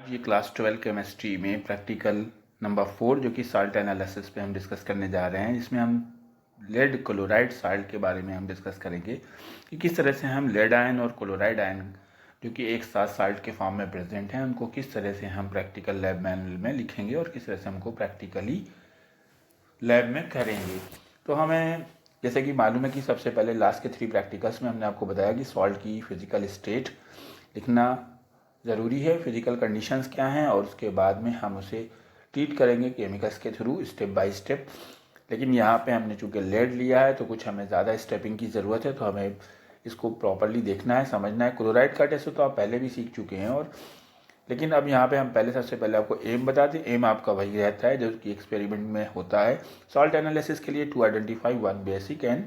ये class 12 chemistry में practical number 4 जो कि साल्ट एनालिसिस पे हम डिस्कस करने जा रहे हैं, जिसमें हम लेड क्लोराइड साल्ट के बारे में हम डिस्कस करेंगे कि किस तरह से हम लेड आयन और क्लोराइड आयन जो कि एक साथ साल्ट के फॉर्म में प्रेजेंट हैं उनको किस तरह से हम प्रैक्टिकल लैब मैनुअल में लिखेंगे और किस तरह से हमको प्रैक्टिकली लैब में करेंगे। तो हमें जैसे कि मालूम है कि सबसे पहले लास्ट के 3 प्रैक्टिकल्स में हमने आपको बताया कि सॉल्ट की फिजिकल स्टेट लिखना ज़रूरी है, फिजिकल कंडीशंस क्या हैं, और उसके बाद में हम उसे ट्रीट करेंगे केमिकल्स के थ्रू स्टेप बाय स्टेप। लेकिन यहाँ पे हमने चूँकि लेड लिया है तो कुछ हमें ज़्यादा स्टेपिंग की ज़रूरत है, तो हमें इसको प्रॉपरली देखना है, समझना है। क्लोराइड का टेस्ट तो आप पहले भी सीख चुके हैं, और लेकिन अब यहाँ पे हम पहले सबसे पहले आपको एम बता दें। एम आपका वही रहता है जो कि एक्सपेरिमेंट में होता है सॉल्ट एनालिसिस के लिए, to identify one basic and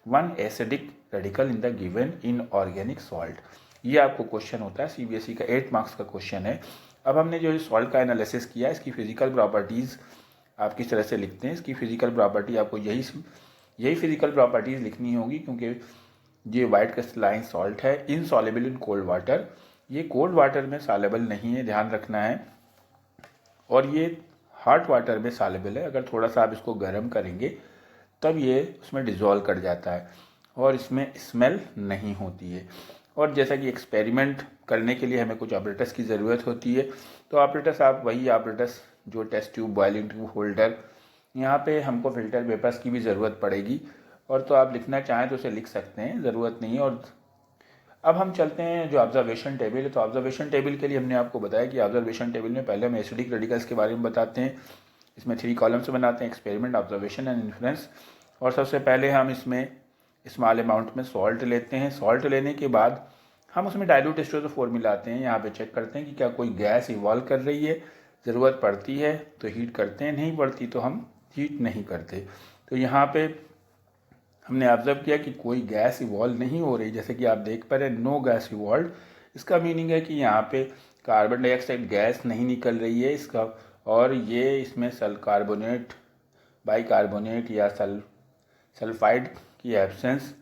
one acidic radical in the given inorganic salt. ये आपको क्वेश्चन होता है, सीबीएसई का 8 मार्क्स का क्वेश्चन है। अब हमने जो सॉल्ट का एनालिसिस किया, इसकी फिजिकल प्रॉपर्टीज़ आप किस तरह से लिखते हैं, इसकी फिजिकल प्रॉपर्टी आपको यही फिजिकल प्रॉपर्टीज़ लिखनी होगी, क्योंकि ये वाइट क्रिस्टलाइन सॉल्ट है, इनसॉल्युबल इन कोल्ड वाटर। ये कोल्ड वाटर में सॉल्युबल नहीं है, ध्यान रखना है, और ये हॉट वाटर में सॉल्युबल है। अगर थोड़ा सा आप इसको गर्म करेंगे तब ये उसमें डिज़ोल्व कर जाता है और इसमें स्मेल नहीं होती है। और जैसा कि एक्सपेरिमेंट करने के लिए हमें कुछ ऑपरेटर्स की ज़रूरत होती है, तो ऑपरेटर्स आप वही ऑपरेटर्स जो test tube, boiling tube, holder, यहाँ पे हमको फिल्टर पेपर्स की भी ज़रूरत पड़ेगी, और तो आप लिखना चाहें तो उसे लिख सकते हैं, ज़रूरत नहीं है। और अब हम चलते हैं जो ऑब्जर्वेशन टेबल है। तो ऑब्जर्वेशन टेबल के लिए हमने आपको बताया कि ऑब्जर्वेशन टेबल में पहले हम एसिडिक रेडिकल्स के बारे में बताते हैं। इसमें 3 कॉलम्स बनाते हैं, एक्सपेरिमेंट, ऑब्जर्वेशन एंड इन्फ्लुएंस। और सबसे पहले हम इसमें स्मॉल अमाउंट में सॉल्ट लेते हैं। सॉल्ट लेने के बाद हम उसमें डाइल्यूट H2SO4 मिलाते हैं। यहाँ पे चेक करते हैं कि क्या कोई गैस इवॉल्व कर रही है, ज़रूरत पड़ती है तो हीट करते हैं, नहीं पड़ती तो हम हीट नहीं करते। तो यहाँ पे हमने ऑब्जर्व किया कि कोई गैस इवॉल्व नहीं हो रही, जैसे कि आप देख पा रहे हैं, नो गैस इवॉल्व। इसका मीनिंग है कि यहाँ पे कार्बन डाइऑक्साइड गैस नहीं निकल रही है इसका, और ये इसमें कार्बोनेट, बाइकार्बोनेट या सल्फाइड की एब्सेंस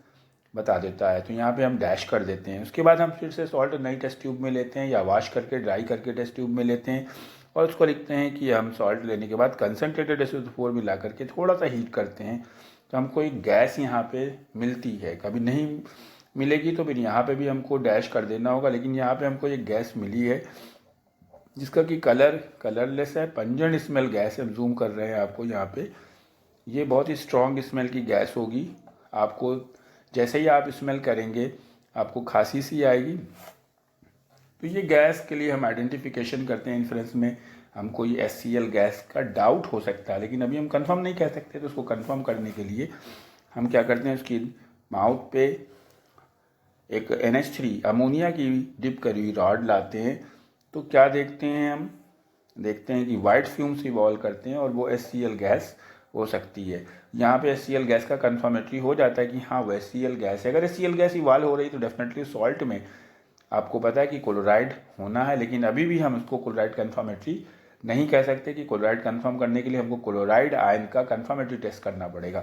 बता देता है। तो यहाँ पे हम डैश कर देते हैं। उसके बाद हम फिर से सॉल्ट नई टेस्ट ट्यूब में लेते हैं या वॉश करके ड्राई करके टेस्ट ट्यूब में लेते हैं, और उसको लिखते हैं कि हम सॉल्ट लेने के बाद कंसनट्रेटेड H2SO4 मिला करके थोड़ा सा हीट करते हैं, तो हमको एक गैस यहाँ पे मिलती है। कभी नहीं मिलेगी तो फिर यहाँ पे भी हमको डैश कर देना होगा, लेकिन यहाँ पे हमको एक गैस मिली है जिसका कि कलरलेस है, पंजेंट स्मेल गैस है। हम जूम कर रहे हैं आपको यहाँ पे, ये बहुत ही स्ट्रॉन्ग स्मेल की गैस होगी। आपको जैसे ही आप स्मेल करेंगे आपको खांसी सी आएगी। तो ये गैस के लिए हम आइडेंटिफिकेशन करते हैं इन्फ्लुएंस में। हमको ये HCl गैस का डाउट हो सकता है, लेकिन अभी हम कंफर्म नहीं कह सकते। तो उसको कंफर्म करने के लिए हम क्या करते हैं, उसकी माउथ पे एक NH3 अमोनिया की डिप करी हुई रॉड लाते हैं। तो क्या देखते हैं, हम देखते हैं कि वाइट फ्यूम्स इवॉल्व करते हैं और वो HCl गैस हो सकती है। यहाँ पे HCl गैस का कन्फर्मेटरी हो जाता है कि हाँ वो HCl गैस है। अगर HCl गैस इवॉल्व हो रही तो डेफिनेटली सॉल्ट में आपको पता है कि क्लोराइड होना है, लेकिन अभी भी हम उसको क्लोराइड कन्फर्मेटरी नहीं कह सकते। कि क्लोराइड कंफर्म करने के लिए हमको क्लोराइड आयन का कन्फर्मेटरी टेस्ट करना पड़ेगा,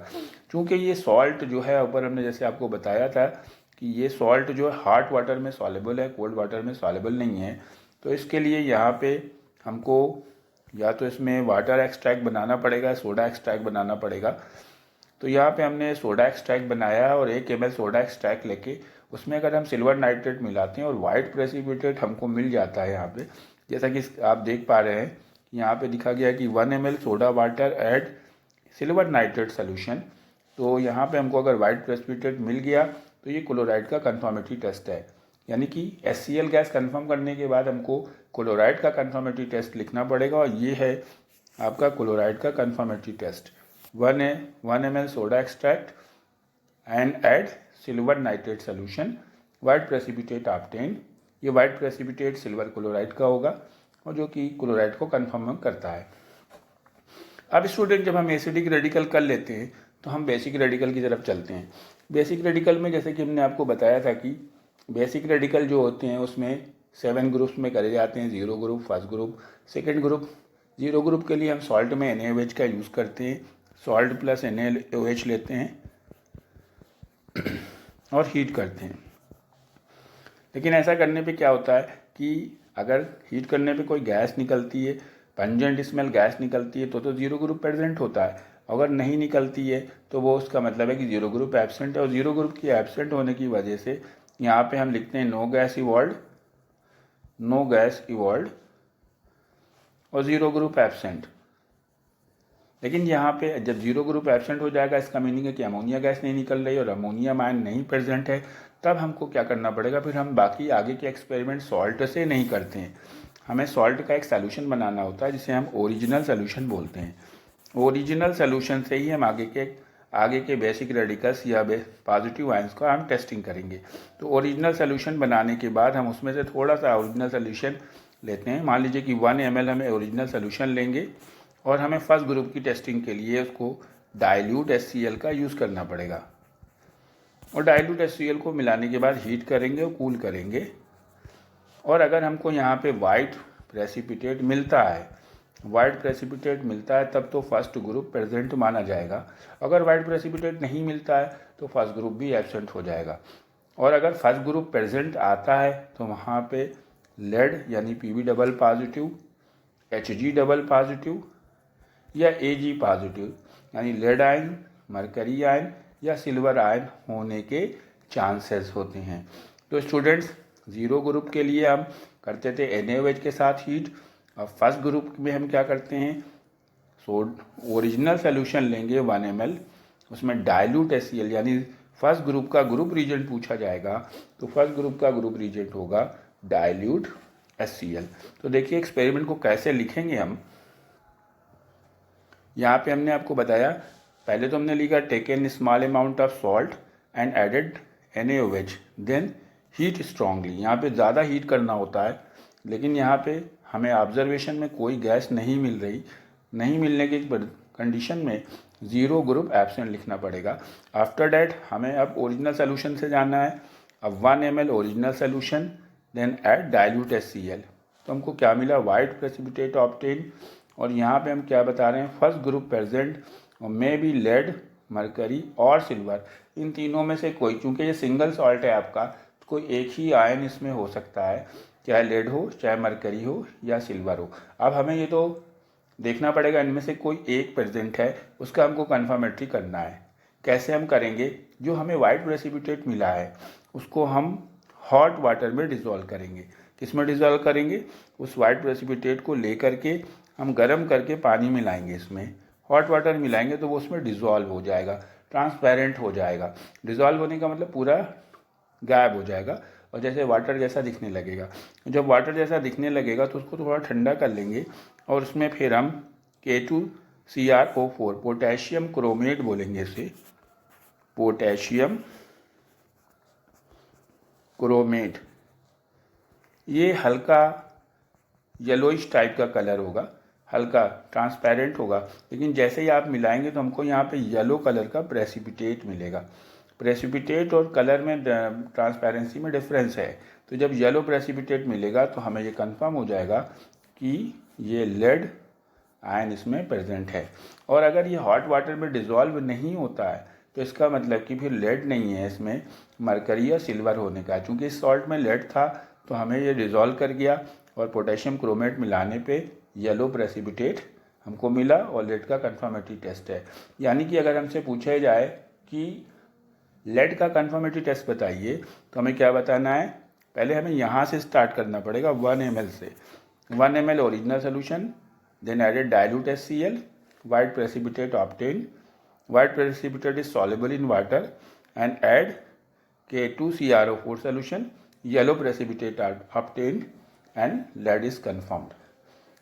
क्योंकि ये सॉल्ट जो है, ऊपर हमने जैसे आपको बताया था कि ये सॉल्ट जो है हॉट वाटर में सॉल्युबल है, कोल्ड वाटर में सॉल्युबल नहीं है। तो इसके लिए यहाँ पे हमको या तो इसमें वाटर एक्सट्रैक्ट बनाना पड़ेगा, सोडा एक्सट्रैक्ट बनाना पड़ेगा। तो यहाँ पे हमने सोडा एक्सट्रैक्ट बनाया है, और 1 ml सोडा एक्सट्रैक्ट लेके उसमें अगर हम सिल्वर नाइट्रेट मिलाते हैं और वाइट प्रेसिपिटेट हमको मिल जाता है यहाँ पे, जैसा कि आप देख पा रहे हैं यहाँ पे दिखा गया कि 1 ml soda water add silver nitrate solution. तो यहाँ पे हमको अगर वाइट प्रेसिपिटेट मिल गया तो ये क्लोराइड का कन्फर्मेटरी टेस्ट है। यानी कि HCl गैस कन्फर्म करने के बाद हमको क्लोराइड का कन्फर्मेटरी टेस्ट लिखना पड़ेगा, और ये है आपका क्लोराइड का confirmatory test. 1 ml soda extract and add silver nitrate solution, white precipitate obtain. ये वाइट प्रेसिपिटेट सिल्वर क्लोराइड का होगा, और जो कि क्लोराइड को कन्फर्म करता है। अब स्टूडेंट, जब हम एसिडिक रेडिकल कर लेते हैं तो हम बेसिक रेडिकल की तरफ चलते हैं। बेसिक रेडिकल में जैसे कि हमने आपको बताया था कि बेसिक रेडिकल जो होते हैं उसमें 7 ग्रुप्स में करे जाते हैं। 0 group, first group, second group. 0 group के लिए हम सॉल्ट में NaOH का यूज़ करते हैं, सॉल्ट प्लस NaOH लेते हैं और हीट करते हैं। लेकिन ऐसा करने पे क्या होता है कि अगर हीट करने पे कोई गैस निकलती है, पंजेंट स्मेल गैस निकलती है, तो जीरो ग्रुप प्रेजेंट होता है। अगर नहीं निकलती है तो वो उसका मतलब है कि जीरो ग्रुप एब्सेंट है। और जीरो ग्रुप की एब्सेंट होने की वजह से यहाँ पे हम लिखते हैं no gas evolve, no gas evolve और जीरो ग्रुप एब्सेंट। लेकिन यहाँ पे जब जीरो ग्रुप एब्सेंट हो जाएगा, इसका मीनिंग है कि अमोनिया गैस नहीं निकल रही और अमोनियम आयन नहीं प्रेजेंट है। तब हमको क्या करना पड़ेगा, फिर हम बाकी आगे के एक्सपेरिमेंट सॉल्ट से नहीं करते हैं, हमें सॉल्ट का एक सोल्यूशन बनाना होता है जिसे हम ओरिजिनल सोल्यूशन बोलते हैं। ओरिजिनल सोल्यूशन से ही हम आगे के बेसिक रेडिकल्स या पॉजिटिव आयंस का हम टेस्टिंग करेंगे। तो ओरिजिनल सोल्यूशन बनाने के बाद हम उसमें से थोड़ा सा ओरिजिनल सोल्यूशन लेते हैं। मान लीजिए कि 1 ml हमें ओरिजिनल सोल्यूशन लेंगे और हमें फर्स्ट ग्रुप की टेस्टिंग के लिए उसको डाइल्यूट HCl का यूज़ करना पड़ेगा। और डाइल्यूट HCl को मिलाने के बाद हीट करेंगे और कूल करेंगे। और अगर हमको यहाँ पे वाइट प्रेसिपिटेट मिलता है, तब तो फर्स्ट ग्रुप प्रेजेंट माना जाएगा। अगर वाइट प्रेसिपिटेट नहीं मिलता है तो फर्स्ट ग्रुप भी एब्सेंट हो जाएगा। और अगर फर्स्ट ग्रुप प्रेजेंट आता है तो वहाँ पे लेड यानी Pb double positive, Hg double positive या Ag पॉजिटिव यानी लेड आयन, मरकरी आयन या सिल्वर आयन होने के चांसेस होते हैं। तो स्टूडेंट्स, जीरो ग्रुप के लिए हम करते थे NaOH के साथ हीट। अब फर्स्ट ग्रुप में हम क्या करते हैं, ओरिजिनल सोल्यूशन लेंगे 1 ml, उसमें डाइल्यूट HCl यानी फर्स्ट ग्रुप का ग्रुप रीजेंट पूछा जाएगा, तो फर्स्ट ग्रुप का ग्रुप रीजेंट होगा डाइल्यूट HCl। तो देखिए एक्सपेरिमेंट को कैसे लिखेंगे हम। यहाँ पे हमने आपको बताया, पहले तो हमने लिखा taken small amount of salt and added NaOH then heat strongly. यहाँ पे ज़्यादा हीट करना होता है, लेकिन यहाँ पे हमें ऑब्जर्वेशन में कोई गैस नहीं मिल रही, नहीं मिलने की कंडीशन में जीरो ग्रुप एब्सेंट लिखना पड़ेगा। आफ्टर डैट हमें अब ओरिजिनल सोल्यूशन से जाना है। अब 1 ml original solution then add dilute HCl। तो हमको क्या मिला, वाइट प्रेसिपिटेट ऑब्टेन। और यहाँ पे हम क्या बता रहे हैं, फर्स्ट ग्रुप प्रेजेंट और मे बी लेड, मरकरी और सिल्वर, इन तीनों में से कोई, चूंकि ये सिंगल सॉल्ट है आपका, तो कोई एक ही आयन इसमें हो सकता है, चाहे लेड हो, चाहे मरकरी हो या सिल्वर हो। अब हमें ये तो देखना पड़ेगा इनमें से कोई एक प्रेजेंट है, उसका हमको कन्फर्मेटरी करना है। कैसे हम करेंगे, जो हमें वाइट प्रेसिपिटेट मिला है उसको हम हॉट वाटर में डिज़ोल्व करेंगे। किस में डिज़ोल्व करेंगे, उस वाइट प्रेसिपिटेट को लेकर के हम गर्म करके पानी मिलाएंगे, इसमें हॉट वाटर मिलाएंगे तो वो उसमें डिज़ोल्व हो जाएगा, ट्रांसपेरेंट हो जाएगा। डिज़ोल्व होने का मतलब पूरा गायब हो जाएगा और जैसे वाटर जैसा दिखने लगेगा। जब वाटर जैसा दिखने लगेगा तो उसको थोड़ा ठंडा कर लेंगे और उसमें फिर हम K2CrO4 पोटेशियम क्रोमेट बोलेंगे इसे, पोटेशियम क्रोमेट। ये हल्का येलोइश टाइप का कलर होगा, हल्का ट्रांसपेरेंट होगा, लेकिन जैसे ही आप मिलाएंगे तो हमको यहाँ पे येलो कलर का प्रेसिपिटेट मिलेगा। प्रेसिपिटेट और कलर में ट्रांसपेरेंसी में डिफरेंस है। तो जब येलो प्रेसिपिटेट मिलेगा तो हमें ये कंफर्म हो जाएगा कि ये लेड आयन इसमें प्रेजेंट है। और अगर ये हॉट वाटर में डिज़ोल्व नहीं होता है तो इसका मतलब कि फिर लेड नहीं है, इसमें मरकरी या सिल्वर होने का। चूँकि इस सॉल्ट में लेड था तो हमें ये डिज़ोल्व कर गया और पोटेशियम क्रोमेट मिलाने पे येलो प्रेसिपिटेट हमको मिला और लेड का कंफर्मेटरी टेस्ट है। यानी कि अगर हमसे पूछा जाए कि लेड का कंफर्मेटरी टेस्ट बताइए तो हमें क्या बताना है, पहले हमें यहाँ से स्टार्ट करना पड़ेगा 1 ml से। 1 ml original solution then added dilute HCl, white precipitate obtained, white precipitate is soluble in water and add K2CrO4 solution, yellow precipitate are obtained and lead is confirmed।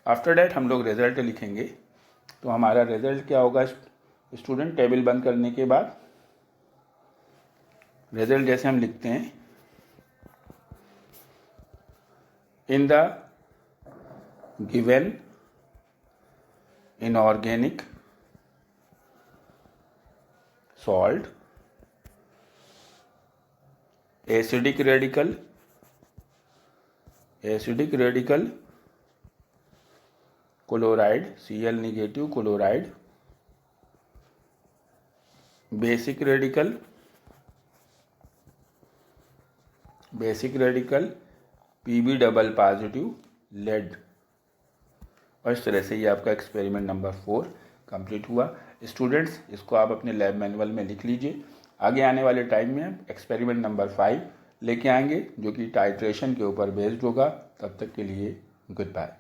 After that हम लोग result लिखेंगे। तो हमारा result क्या होगा student, table बंद करने के बाद रिजल्ट जैसे हम लिखते हैं, in the given inorganic salt acidic radical chloride Cl negative chloride, basic radical Pb double positive lead. और इस तरह से ये आपका एक्सपेरिमेंट नंबर 4 कंप्लीट हुआ। स्टूडेंट्स, इसको आप अपने लैब मैनुअल में लिख लीजिए। आगे आने वाले टाइम में एक्सपेरिमेंट नंबर 5 लेके आएंगे जो कि टाइट्रेशन के ऊपर बेस्ड होगा। तब तक के लिए गुड बाय।